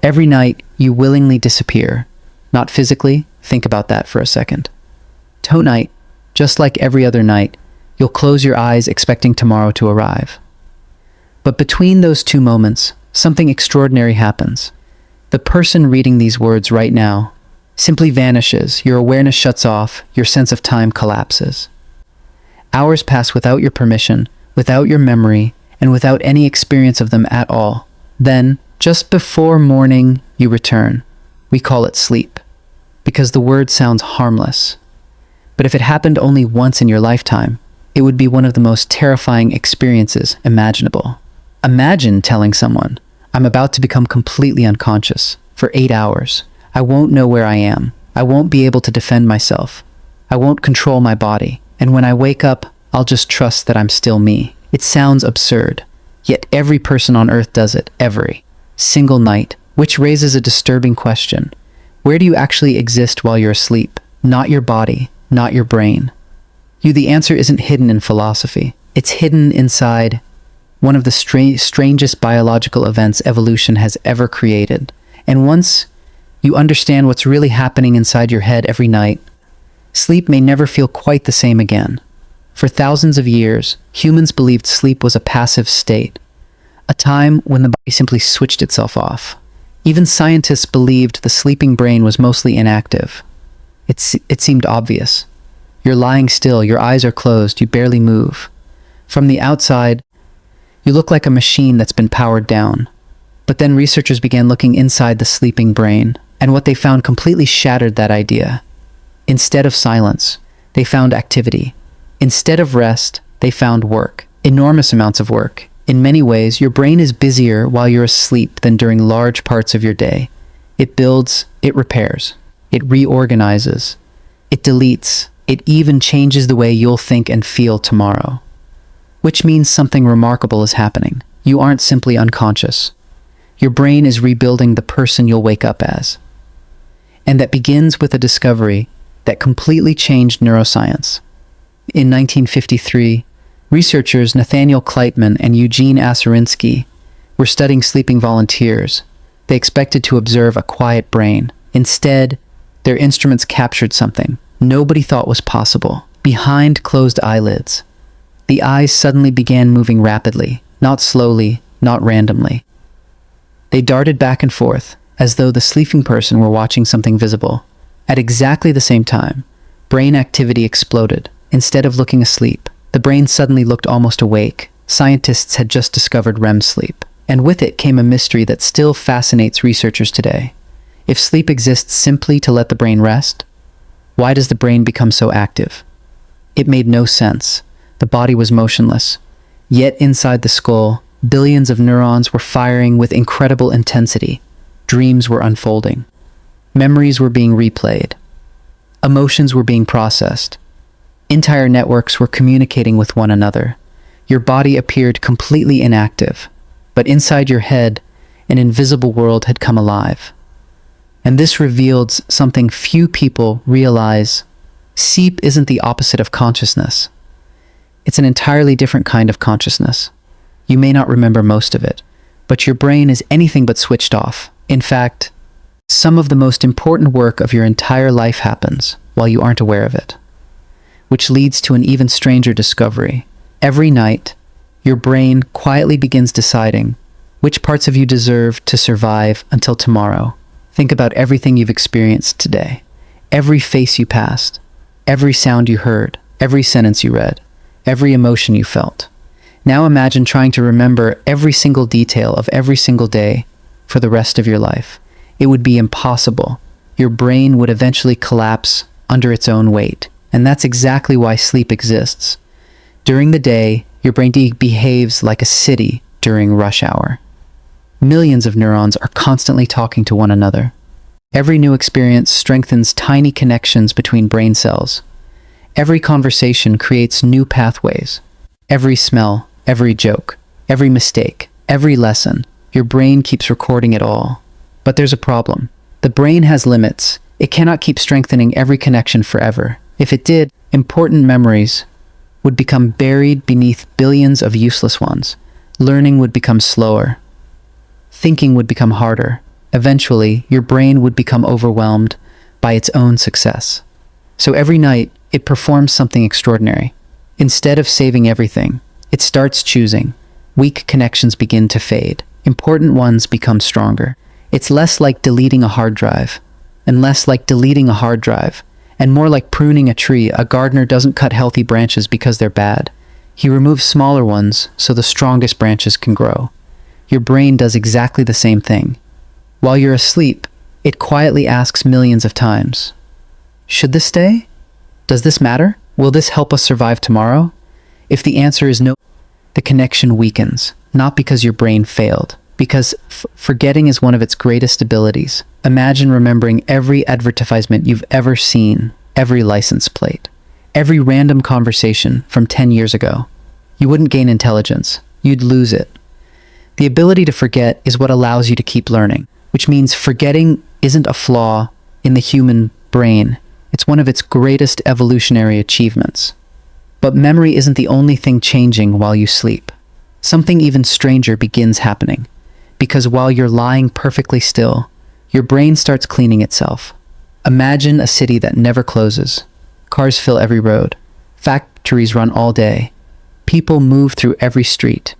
Every night, you willingly disappear. Not physically, think about that for a second. Tonight, just like every other night, you'll close your eyes expecting tomorrow to arrive. But between those two moments, something extraordinary happens. The person reading these words right now simply vanishes, your awareness shuts off, your sense of time collapses. Hours pass without your permission, without your memory, and without any experience of them at all. Then, just before morning, you return. We call it sleep, because the word sounds harmless. But if it happened only once in your lifetime, it would be one of the most terrifying experiences imaginable. Imagine telling someone, I'm about to become completely unconscious for 8 hours. I won't know where I am. I won't be able to defend myself. I won't control my body. And when I wake up, I'll just trust that I'm still me. It sounds absurd. Yet every person on Earth does it every single night, which raises a disturbing question. Where do you actually exist while you're asleep? Not your body, not your brain. The answer isn't hidden in philosophy. It's hidden inside one of the strangest biological events evolution has ever created. And once you understand what's really happening inside your head every night, sleep may never feel quite the same again. For thousands of years, humans believed sleep was a passive state, a time when the body simply switched itself off. Even scientists believed the sleeping brain was mostly inactive. It seemed obvious. You're lying still, your eyes are closed, you barely move. From the outside, you look like a machine that's been powered down. But then researchers began looking inside the sleeping brain, and what they found completely shattered that idea. Instead of silence, they found activity. Instead of rest, they found work. Enormous amounts of work. In many ways, your brain is busier while you're asleep than during large parts of your day. It builds, it repairs, it reorganizes, it deletes, it even changes the way you'll think and feel tomorrow. Which means something remarkable is happening. You aren't simply unconscious. Your brain is rebuilding the person you'll wake up as. And that begins with a discovery that completely changed neuroscience. In 1953, researchers Nathaniel Kleitman and Eugene Aserinsky were studying sleeping volunteers. They expected to observe a quiet brain. Instead, their instruments captured something nobody thought was possible. Behind closed eyelids, the eyes suddenly began moving rapidly, not slowly, not randomly. They darted back and forth, as though the sleeping person were watching something visible. At exactly the same time, brain activity exploded. Instead of looking asleep, the brain suddenly looked almost awake. Scientists had just discovered REM sleep, and with it came a mystery that still fascinates researchers today. If sleep exists simply to let the brain rest, why does the brain become so active? It made no sense. The body was motionless. Yet inside the skull, billions of neurons were firing with incredible intensity. Dreams were unfolding. Memories were being replayed. Emotions were being processed. Entire networks were communicating with one another. Your body appeared completely inactive, but inside your head, an invisible world had come alive. And this revealed something few people realize. Sleep isn't the opposite of consciousness. It's an entirely different kind of consciousness. You may not remember most of it, but your brain is anything but switched off. In fact, some of the most important work of your entire life happens while you aren't aware of it. Which leads to an even stranger discovery. Every night, your brain quietly begins deciding which parts of you deserve to survive until tomorrow. Think about everything you've experienced today. Every face you passed, every sound you heard, every sentence you read, every emotion you felt. Now imagine trying to remember every single detail of every single day for the rest of your life. It would be impossible. Your brain would eventually collapse under its own weight. And that's exactly why sleep exists. During the day, your brain behaves like a city during rush hour. Millions of neurons are constantly talking to one another. Every new experience strengthens tiny connections between brain cells. Every conversation creates new pathways. Every smell, every joke, every mistake, every lesson, your brain keeps recording it all. But there's a problem. The brain has limits. It cannot keep strengthening every connection forever. If it did, important memories would become buried beneath billions of useless ones. Learning would become slower. Thinking would become harder. Eventually, your brain would become overwhelmed by its own success. So every night, it performs something extraordinary. Instead of saving everything, it starts choosing. Weak connections begin to fade. Important ones become stronger. It's less like deleting a hard drive, and less like deleting a hard drive, and more like pruning a tree. A gardener doesn't cut healthy branches because they're bad. He removes smaller ones so the strongest branches can grow. Your brain does exactly the same thing. While you're asleep, it quietly asks millions of times, should this stay? Does this matter? Will this help us survive tomorrow? If the answer is no, the connection weakens, not because your brain failed, because forgetting is one of its greatest abilities. Imagine remembering every advertisement you've ever seen, every license plate, every random conversation from 10 years ago. You wouldn't gain intelligence, you'd lose it. The ability to forget is what allows you to keep learning, which means forgetting isn't a flaw in the human brain. It's one of its greatest evolutionary achievements. But memory isn't the only thing changing while you sleep. Something even stranger begins happening. Because while you're lying perfectly still, your brain starts cleaning itself. Imagine a city that never closes. Cars fill every road. Factories run all day. People move through every street.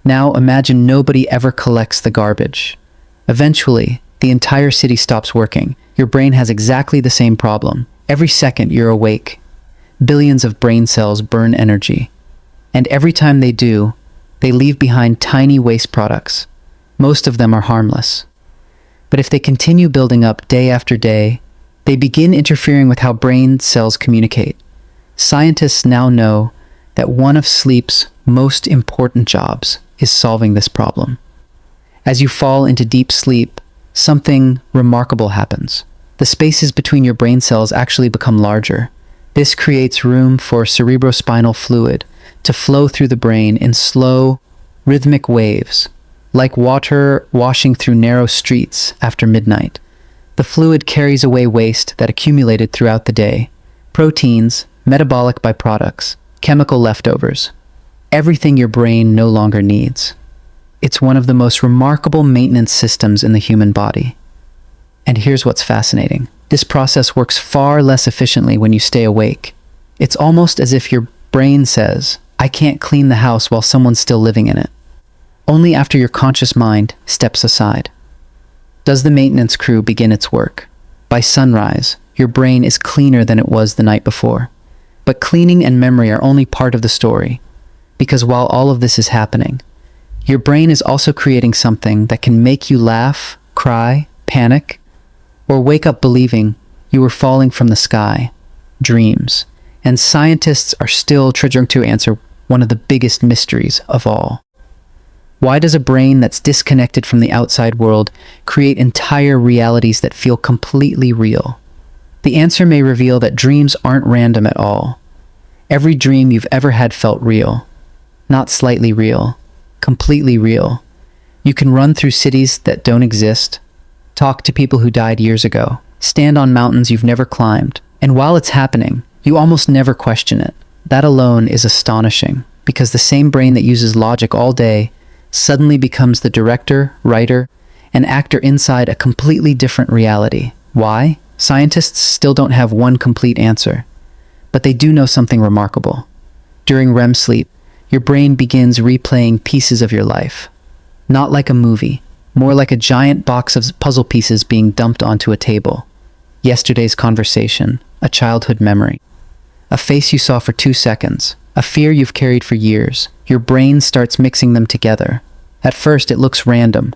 Now imagine nobody ever collects the garbage. Eventually, the entire city stops working. Your brain has exactly the same problem. Every second you're awake, billions of brain cells burn energy. And every time they do, they leave behind tiny waste products. Most of them are harmless. But if they continue building up day after day, they begin interfering with how brain cells communicate. Scientists now know that one of sleep's most important jobs is solving this problem. As you fall into deep sleep, something remarkable happens. The spaces between your brain cells actually become larger. This creates room for cerebrospinal fluid to flow through the brain in slow, rhythmic waves, like water washing through narrow streets after midnight. The fluid carries away waste that accumulated throughout the day, proteins, metabolic byproducts, chemical leftovers, everything your brain no longer needs. It's one of the most remarkable maintenance systems in the human body. And here's what's fascinating. This process works far less efficiently when you stay awake. It's almost as if your brain says, I can't clean the house while someone's still living in it. Only after your conscious mind steps aside does the maintenance crew begin its work. By sunrise, your brain is cleaner than it was the night before. But cleaning and memory are only part of the story, because while all of this is happening, your brain is also creating something that can make you laugh, cry, panic, or wake up believing you were falling from the sky. Dreams. And scientists are still trying to answer one of the biggest mysteries of all. Why does a brain that's disconnected from the outside world create entire realities that feel completely real? The answer may reveal that dreams aren't random at all. Every dream you've ever had felt real. Not slightly real. Completely real. You can run through cities that don't exist, talk to people who died years ago, stand on mountains you've never climbed, and while it's happening, you almost never question it. That alone is astonishing, because the same brain that uses logic all day suddenly becomes the director, writer, and actor inside a completely different reality. Why? Scientists still don't have one complete answer, but they do know something remarkable. During REM sleep, your brain begins replaying pieces of your life. Not like a movie, more like a giant box of puzzle pieces being dumped onto a table. Yesterday's conversation, a childhood memory, a face you saw for 2 seconds, a fear you've carried for years. Your brain starts mixing them together. At first, it looks random,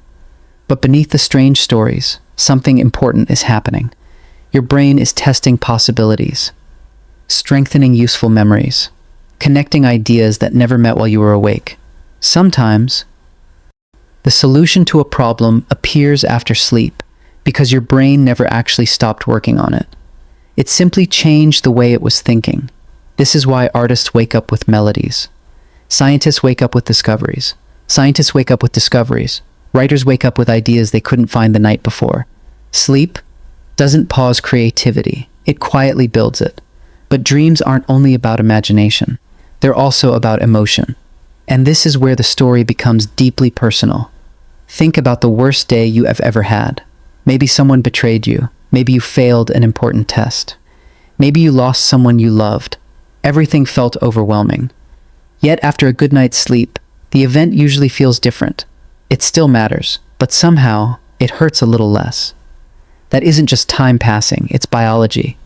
but beneath the strange stories, something important is happening. Your brain is testing possibilities, strengthening useful memories, connecting ideas that never met while you were awake. Sometimes, the solution to a problem appears after sleep because your brain never actually stopped working on it. It simply changed the way it was thinking. This is why artists wake up with melodies. Scientists wake up with discoveries. Scientists wake up with discoveries. Writers wake up with ideas they couldn't find the night before. Sleep doesn't pause creativity. It quietly builds it. But dreams aren't only about imagination. They're also about emotion. And this is where the story becomes deeply personal. Think about the worst day you have ever had. Maybe someone betrayed you. Maybe you failed an important test. Maybe you lost someone you loved. Everything felt overwhelming. Yet after a good night's sleep, the event usually feels different. It still matters, but somehow it hurts a little less. That isn't just time passing, it's biology.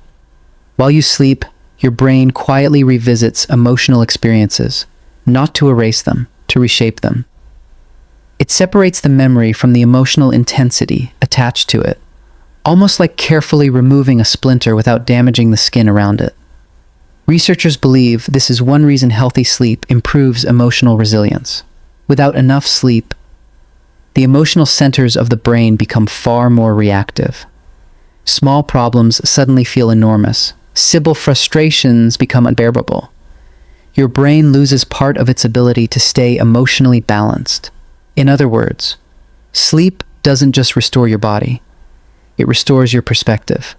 While you sleep, your brain quietly revisits emotional experiences, not to erase them, to reshape them. It separates the memory from the emotional intensity attached to it, almost like carefully removing a splinter without damaging the skin around it. Researchers believe this is one reason healthy sleep improves emotional resilience. Without enough sleep, the emotional centers of the brain become far more reactive. Small problems suddenly feel enormous. Simple frustrations become unbearable. Your brain loses part of its ability to stay emotionally balanced. In other words, sleep doesn't just restore your body, it restores your perspective.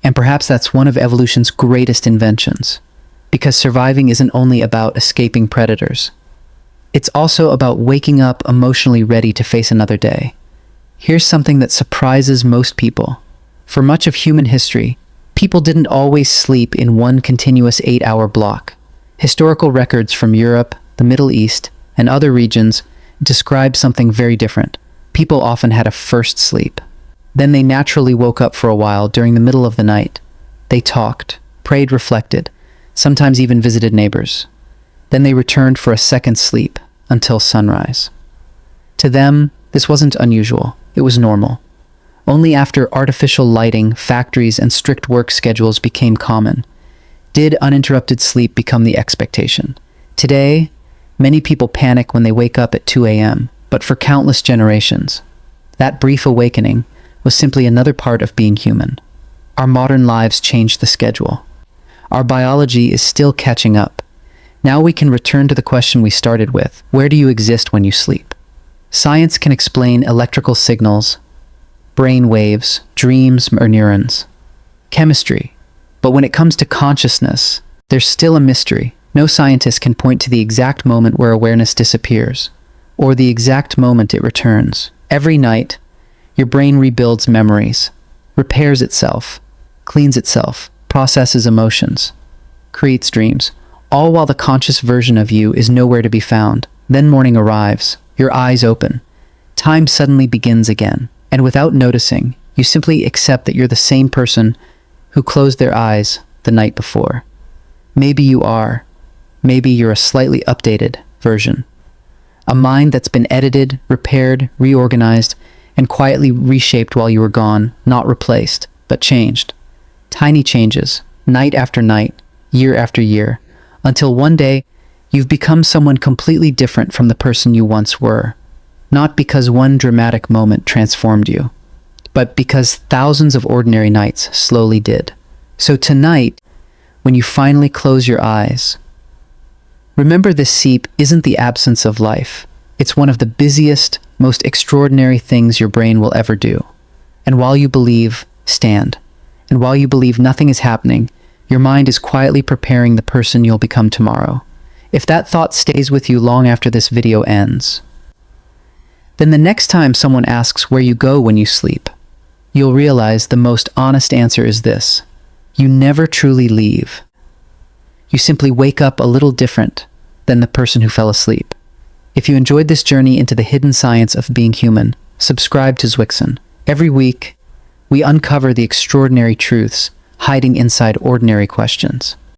And perhaps that's one of evolution's greatest inventions, because surviving isn't only about escaping predators. It's also about waking up emotionally ready to face another day. Here's something that surprises most people. For much of human history, people didn't always sleep in one continuous 8-hour block. Historical records from Europe, the Middle East, and other regions describe something very different. People often had a first sleep. Then they naturally woke up for a while during the middle of the night. They talked, prayed, reflected, sometimes even visited neighbors. Then they returned for a second sleep until sunrise. To them, this wasn't unusual, it was normal. Only after artificial lighting, factories, and strict work schedules became common did uninterrupted sleep become the expectation. Today, many people panic when they wake up at 2 a.m., but for countless generations, that brief awakening was simply another part of being human. Our modern lives changed the schedule. Our biology is still catching up. Now we can return to the question we started with: where do you exist when you sleep? Science can explain electrical signals, brain waves, dreams, or neurons, chemistry. But when it comes to consciousness, there's still a mystery. No scientist can point to the exact moment where awareness disappears, or the exact moment it returns. Every night, your brain rebuilds memories, repairs itself, cleans itself, processes emotions, creates dreams, all while the conscious version of you is nowhere to be found. Then morning arrives, your eyes open. Time suddenly begins again, and without noticing, you simply accept that you're the same person who closed their eyes the night before. Maybe you are. Maybe you're a slightly updated version. A mind that's been edited, repaired, reorganized, and quietly reshaped while you were gone, not replaced, but changed. Tiny changes, night after night, year after year, until one day you've become someone completely different from the person you once were. Not because one dramatic moment transformed you, but because thousands of ordinary nights slowly did. So tonight, when you finally close your eyes, remember this sleep isn't the absence of life. It's one of the busiest, most extraordinary things your brain will ever do. And while you believe, stand. And while you believe nothing is happening, your mind is quietly preparing the person you'll become tomorrow. If that thought stays with you long after this video ends, then the next time someone asks where you go when you sleep, you'll realize the most honest answer is this: you never truly leave. You simply wake up a little different than the person who fell asleep. If you enjoyed this journey into the hidden science of being human, subscribe to Zwixen. Every week, we uncover the extraordinary truths hiding inside ordinary questions.